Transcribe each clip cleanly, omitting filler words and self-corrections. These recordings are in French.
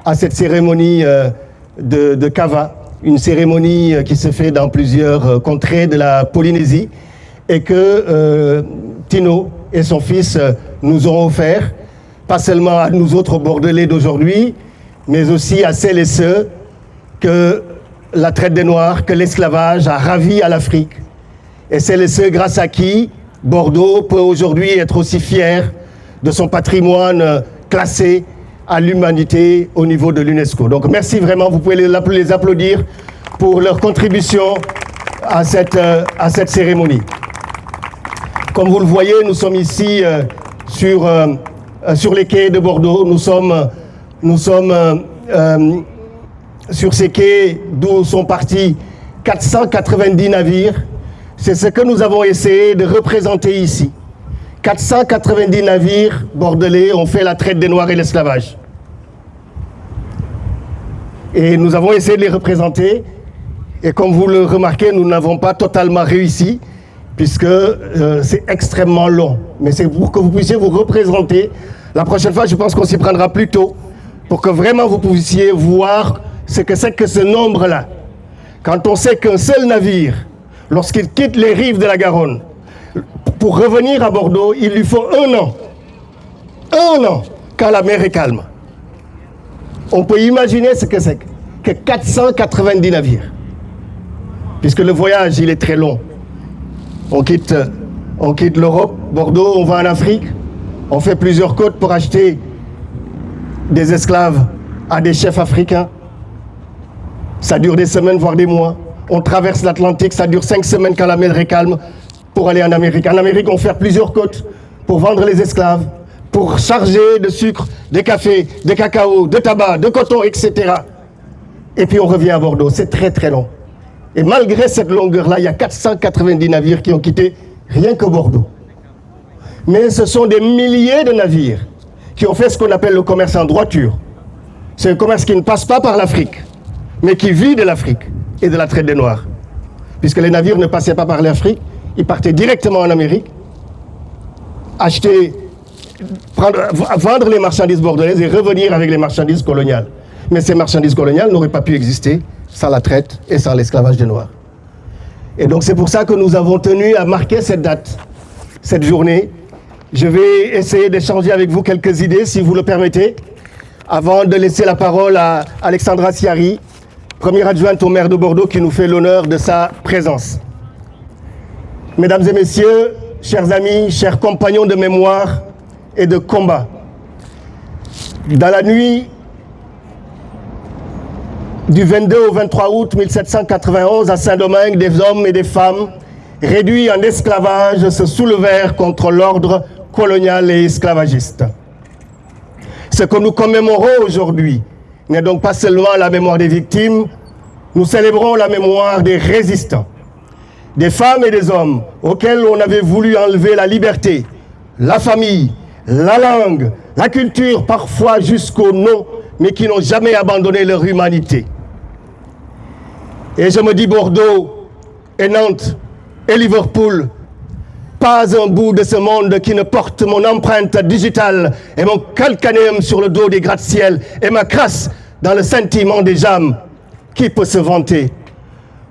à cette cérémonie de Kava, une cérémonie qui se fait dans plusieurs contrées de la Polynésie et que Tino et son fils nous ont offert, pas seulement à nous autres Bordelais d'aujourd'hui, mais aussi à celles et ceux que la traite des Noirs, que l'esclavage a ravi à l'Afrique. Et celles et ceux grâce à qui Bordeaux peut aujourd'hui être aussi fier de son patrimoine classé à l'humanité au niveau de l'UNESCO. Donc merci vraiment, vous pouvez les applaudir pour leur contribution à cette cérémonie. Comme vous le voyez, nous sommes ici sur les quais de Bordeaux. Nous sommes sur ces quais d'où sont partis 490 navires. C'est ce que nous avons essayé de représenter ici. 490 navires bordelais ont fait la traite des Noirs et l'esclavage. Et nous avons essayé de les représenter. Et comme vous le remarquez, nous n'avons pas totalement réussi, puisque c'est extrêmement long. Mais c'est pour que vous puissiez vous représenter. La prochaine fois, je pense qu'on s'y prendra plus tôt, pour que vraiment vous puissiez voir ce que c'est que ce nombre-là. Quand on sait qu'un seul navire, lorsqu'il quitte les rives de la Garonne, pour revenir à Bordeaux, il lui faut 1 an. 1 an, quand la mer est calme. On peut imaginer ce que c'est que 490 navires. Puisque le voyage, il est très long. On quitte l'Europe, Bordeaux, on va en Afrique. On fait plusieurs côtes pour acheter des esclaves à des chefs africains. Ça dure des semaines, voire des mois. On traverse l'Atlantique, ça dure 5 semaines quand la mer est calme pour aller en Amérique. En Amérique, on fait plusieurs côtes pour vendre les esclaves, pour charger de sucre, de café, de cacao, de tabac, de coton, etc. Et puis on revient à Bordeaux. C'est très très long. Et malgré cette longueur-là, il y a 490 navires qui ont quitté rien que Bordeaux. Mais ce sont des milliers de navires qui ont fait ce qu'on appelle le commerce en droiture. C'est un commerce qui ne passe pas par l'Afrique, mais qui vit de l'Afrique et de la traite des Noirs. Puisque les navires ne passaient pas par l'Afrique, ils partaient directement en Amérique, vendre les marchandises bordelaises et revenir avec les marchandises coloniales. Mais ces marchandises coloniales n'auraient pas pu exister sans la traite et sans l'esclavage des Noirs. Et donc c'est pour ça que nous avons tenu à marquer cette date, cette journée. Je vais essayer d'échanger avec vous quelques idées, si vous le permettez, avant de laisser la parole à Alexandra Siari, première adjointe au maire de Bordeaux, qui nous fait l'honneur de sa présence. Mesdames et messieurs, chers amis, chers compagnons de mémoire et de combat, dans la nuit du 22 au 23 août 1791, à Saint-Domingue, des hommes et des femmes réduits en esclavage se soulevèrent contre l'ordre colonial et esclavagiste. Ce que nous commémorons aujourd'hui n'est donc pas seulement la mémoire des victimes, nous célébrons la mémoire des résistants, des femmes et des hommes auxquels on avait voulu enlever la liberté, la famille, la langue, la culture, parfois jusqu'au nom, mais qui n'ont jamais abandonné leur humanité. Et je me dis Bordeaux et Nantes et Liverpool, pas un bout de ce monde qui ne porte mon empreinte digitale et mon calcanéum sur le dos des gratte-ciel et ma crasse dans le sentiment des âmes. Qui peut se vanter?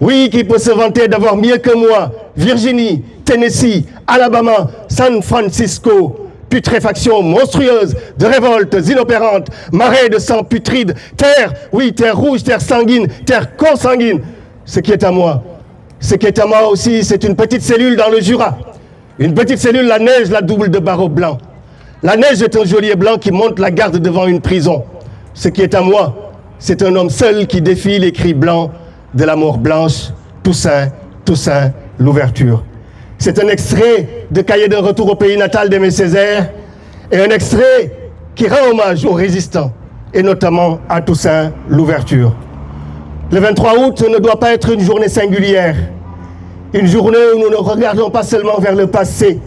Oui, qui peut se vanter d'avoir mieux que moi Virginie, Tennessee, Alabama, San Francisco, putréfaction monstrueuse de révoltes inopérantes, marées de sang putride, terre, oui, terre rouge, terre sanguine, terre consanguine. Ce qui est à moi aussi, c'est une petite cellule dans le Jura. Une petite cellule, la neige, la double de barreaux blancs. La neige est un geôlier blanc qui monte la garde devant une prison. Ce qui est à moi, c'est un homme seul qui défie les cris blancs de la mort blanche. Toussaint, Toussaint, l'ouverture. C'est un extrait de Cahier d'un retour au pays natal d'Aimé Césaire et un extrait qui rend hommage aux résistants et notamment à Toussaint, l'ouverture. Le 23 août ne doit pas être une journée singulière, une journée où nous ne regardons pas seulement vers le passé,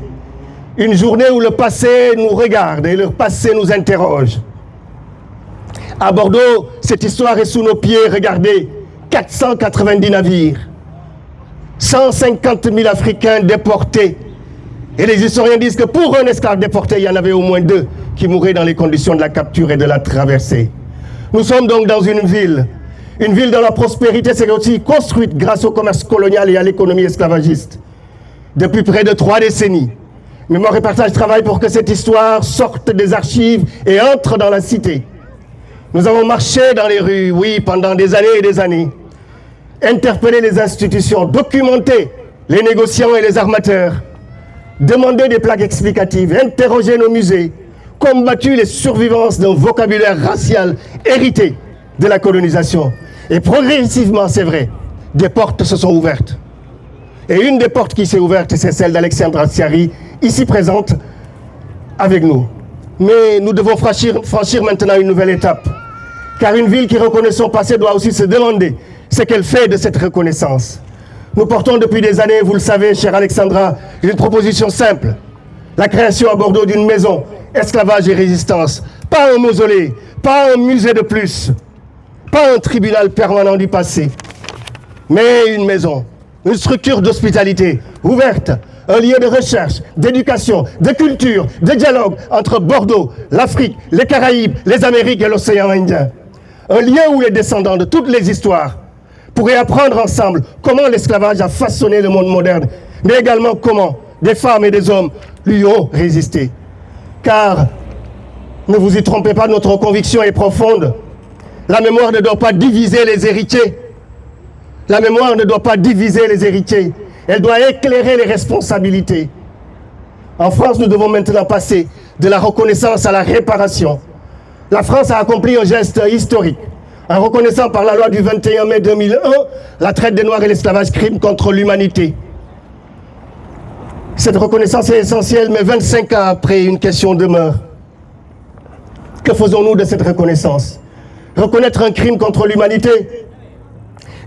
une journée où le passé nous regarde et le passé nous interroge. À Bordeaux, cette histoire est sous nos pieds, regardez, 490 navires, 150 000 Africains déportés. Et les historiens disent que pour un esclave déporté, il y en avait au moins 2 qui mouraient dans les conditions de la capture et de la traversée. Nous sommes donc dans une ville dont la prospérité s'est aussi construite grâce au commerce colonial et à l'économie esclavagiste. Depuis près de 3 décennies, Mémoire et Partage travaille pour que cette histoire sorte des archives et entre dans la cité. Nous avons marché dans les rues, oui, pendant des années et des années, interpellé les institutions, documenté les négociants et les armateurs, demandé des plaques explicatives, interrogé nos musées, combattu les survivances d'un vocabulaire racial hérité de la colonisation. Et progressivement, c'est vrai, des portes se sont ouvertes. Et une des portes qui s'est ouverte, c'est celle d'Alexandra Siari, ici présente avec nous. Mais nous devons franchir maintenant une nouvelle étape. Car une ville qui reconnaît son passé doit aussi se demander ce qu'elle fait de cette reconnaissance. Nous portons depuis des années, vous le savez, chère Alexandra, une proposition simple. La création à Bordeaux d'une maison, esclavage et résistance. Pas un mausolée, pas un musée de plus, pas un tribunal permanent du passé, mais une maison, une structure d'hospitalité ouverte, un lieu de recherche, d'éducation, de culture, de dialogue entre Bordeaux, l'Afrique, les Caraïbes, les Amériques et l'océan Indien. Un lieu où les descendants de toutes les histoires pourraient apprendre ensemble comment l'esclavage a façonné le monde moderne, mais également comment des femmes et des hommes lui ont résisté. Car, ne vous y trompez pas, notre conviction est profonde. La mémoire ne doit pas diviser les héritiers. La mémoire ne doit pas diviser les héritiers. Elle doit éclairer les responsabilités. En France, nous devons maintenant passer de la reconnaissance à la réparation. La France a accompli un geste historique en reconnaissant par la loi du 21 mai 2001 la traite des Noirs et l'esclavage, crime contre l'humanité. Cette reconnaissance est essentielle, mais 25 ans après, une question demeure. Que faisons-nous de cette reconnaissance? Reconnaître un crime contre l'humanité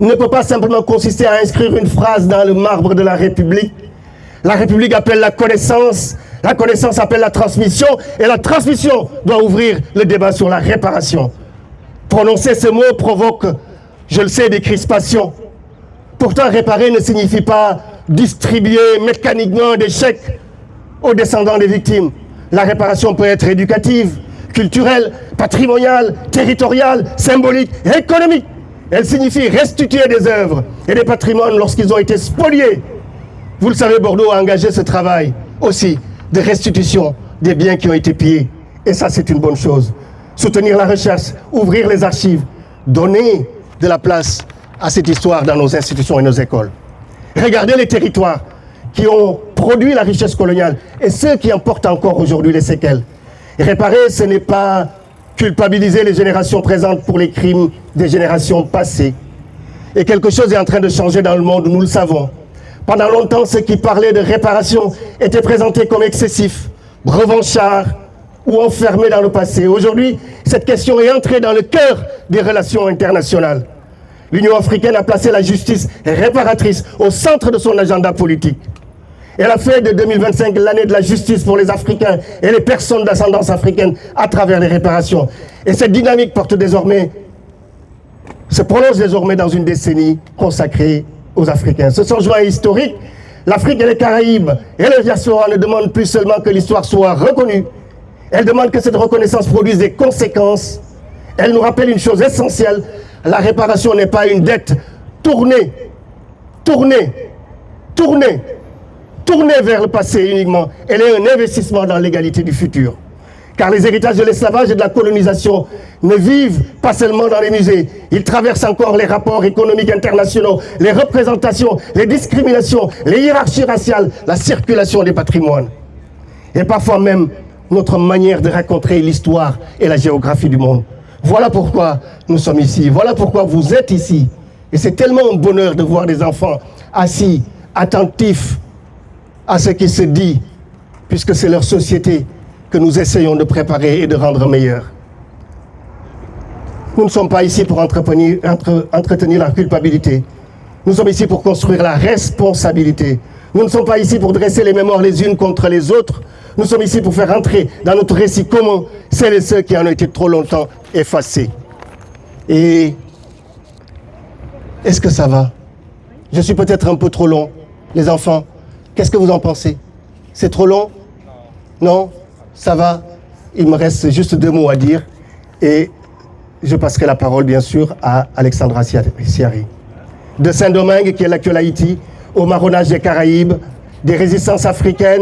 ne peut pas simplement consister à inscrire une phrase dans le marbre de la République. La République appelle la connaissance appelle la transmission, et la transmission doit ouvrir le débat sur la réparation. Prononcer ce mot provoque, je le sais, des crispations. Pourtant, réparer ne signifie pas distribuer mécaniquement des chèques aux descendants des victimes. La réparation peut être éducative, culturelle, patrimoniale, territoriale, symbolique et économique. Elle signifie restituer des œuvres et des patrimoines lorsqu'ils ont été spoliés. Vous le savez, Bordeaux a engagé ce travail aussi de restitution des biens qui ont été pillés. Et ça, c'est une bonne chose. Soutenir la recherche, ouvrir les archives, donner de la place à cette histoire dans nos institutions et nos écoles. Regardez les territoires qui ont produit la richesse coloniale et ceux qui en portent encore aujourd'hui les séquelles. Réparer, ce n'est pas culpabiliser les générations présentes pour les crimes des générations passées. Et quelque chose est en train de changer dans le monde, nous le savons. Pendant longtemps, ceux qui parlaient de réparation étaient présentés comme excessifs, revanchards ou enfermés dans le passé. Aujourd'hui, cette question est entrée dans le cœur des relations internationales. L'Union africaine a placé la justice réparatrice au centre de son agenda politique. Elle a fait de 2025 l'année de la justice pour les Africains et les personnes d'ascendance africaine à travers les réparations. Et cette dynamique se prolonge désormais dans une décennie consacrée aux Africains. Ce changement est historique. L'Afrique et les Caraïbes et le diaspora ne demandent plus seulement que l'histoire soit reconnue. Elles demandent que cette reconnaissance produise des conséquences. Elle nous rappelle une chose essentielle. La réparation n'est pas une dette tournée vers le passé uniquement. Elle est un investissement dans l'égalité du futur. Car les héritages de l'esclavage et de la colonisation ne vivent pas seulement dans les musées. Ils traversent encore les rapports économiques internationaux, les représentations, les discriminations, les hiérarchies raciales, la circulation des patrimoines. Et parfois même notre manière de raconter l'histoire et la géographie du monde. Voilà pourquoi nous sommes ici. Voilà pourquoi vous êtes ici. Et c'est tellement un bonheur de voir des enfants assis, attentifs à ce qui se dit, puisque c'est leur société que nous essayons de préparer et de rendre meilleure. Nous ne sommes pas ici pour entretenir la culpabilité. Nous sommes ici pour construire la responsabilité. Nous ne sommes pas ici pour dresser les mémoires les unes contre les autres. Nous sommes ici pour faire entrer dans notre récit commun celles et ceux qui en ont été trop longtemps effacés. Et est-ce que ça va? Je suis peut-être un peu trop long. Les enfants, qu'est-ce que vous en pensez? C'est trop long? Non? Ça va? il me reste juste 2 mots à dire et je passerai la parole bien sûr à Alexandra Siari. De Saint-Domingue, qui est l'actuel Haïti, au marronnage des Caraïbes, des résistances africaines.